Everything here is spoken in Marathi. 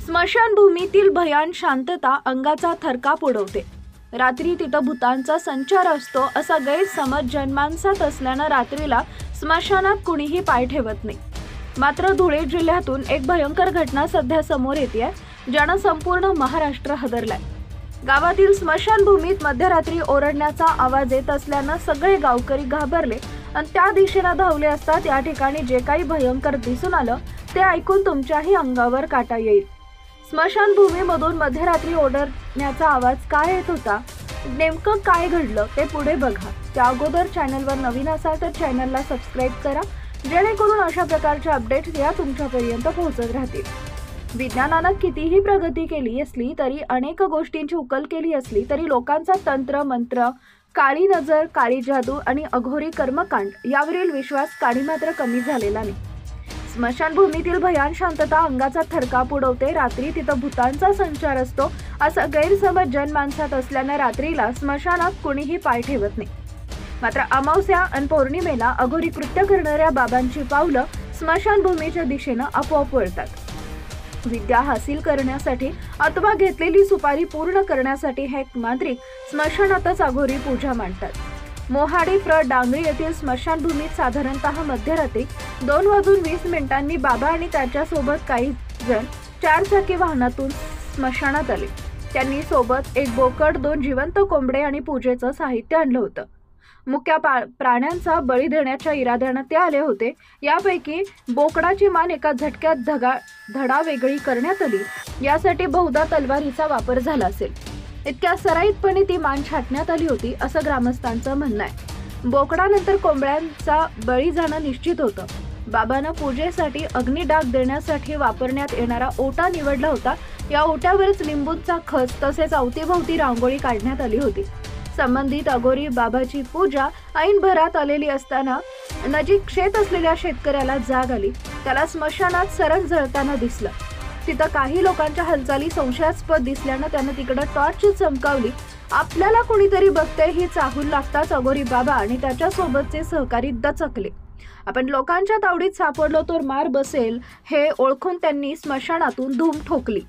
स्मशानभूमीतील भयान शांतता अंगाचा थरकाप उडवते। रात्री तिथं भूतांचा संचार असतो असा गैरसमज जनमानसात असल्यानं रात्रीला स्मशानात कुणीही पाय ठेवत नाही। मात्र धुळे जिल्ह्यातून एक भयंकर घटना सध्या समोर येते, ज्यानं संपूर्ण महाराष्ट्र हादरलाय। गावातील स्मशानभूमीत मध्यरात्री ओरडण्याचा आवाज येत असल्यानं सगळे गावकरी घाबरले आणि त्या दिशेला धावले असता त्या ठिकाणी जे काही भयंकर दिसून आलं ते ऐकून तुमच्याही अंगावर काटा येईल। स्मशानभूमीमधून मध्यरात्री ओरडण्याचा आवाज काय येत होता, नेमकं काय घडलं ते पुढे बघा। त्या अगोदर चॅनलवर नवीन असाल तर चॅनलला सबस्क्राईब करा, जेणेकरून अशा प्रकारचे अपडेट्स या तुमच्यापर्यंत पोहोचत राहतील। विज्ञानानं कितीही प्रगती केली असली तरी अनेक गोष्टींची उकल केली असली तरी लोकांचा तंत्र मंत्र, काळी नजर, काळी जादू आणि अघोरी कर्मकांड यावरील विश्वास काही मात्र कमी झालेला नाही। स्मशानभूमीतील भयान शांतता अंगाचा थरकाप उडवते। रात्री तिथं भूतांचा संचार असतो असा गैरसमज जनमानसात असल्यानं रात्रीला स्मशानात कुणीही पाय ठेवत नाही। मात्र अमावस्या आणि पौर्णिमेला अघोरी कृत्य करणाऱ्या बाबांची पावलं स्मशानभूमीच्या दिशेनं आपोआप वळतात। विद्या हासिल करण्यासाठी अथवा घेतलेली सुपारी पूर्ण करण्यासाठी हे मांत्रिक स्मशानातच अघोरी पूजा मांडतात। मोहाडी प्र डांगरी येथील स्मशानभूमीत साधारणतः मध्यरात्री 2:20 बाबा आणि त्याच्यासोबत काही जण 4 चाकी वाहनातून स्मशानात आले। त्यांनी सोबत एक बोकड, 2 जिवंत कोंबडे आणि पूजेचं साहित्य आणलं होतं। मुक्या प्राण्यांचा बळी देण्याच्या इराद्यानं ते आले होते। यापैकी बोकडाची मान एका झटक्यात धडा वेगळी करण्यात आली, यासाठी बहुधा तलवारीचा वापर झाला असेल। इतक्या सराईतपणे ती मान छाटण्यात आली होती असं ग्रामस्थांचं म्हणणं आहे। बोकडानंतर कोंबड्यांचा बळी जाणं निश्चित होतं। बाबांना पूजेसाठी अग्निडाग देण्यासाठी वापरण्यात येणारा ओटा निवडला होता। या ओट्यावरच लिंबूंचा खच तसेच अवतीभोवती रांगोळी काढण्यात आली होती। संबंधित अघोरी बाबाची पूजा ऐन भरात आलेली असताना नजीक शेत असलेल्या शेतकऱ्याला जाग आली। त्याला स्मशानात सरळ जळताना दिसलं। तिथं काही लोकांच्या हालचाली संशयास्पद दिसल्यानं त्यानं तिकडे टॉर्च चमकावली। आपल्याला कोणीतरी बघतंय ही चाहूल लागताच अघोरी बाबा आणि त्याच्या सोबतचे सहकारी दचकले। आपण लोकांच्या तावडीत सापडलो तर मार बसेल हे ओळखून त्यांनी स्मशानातून धूम ठोकली।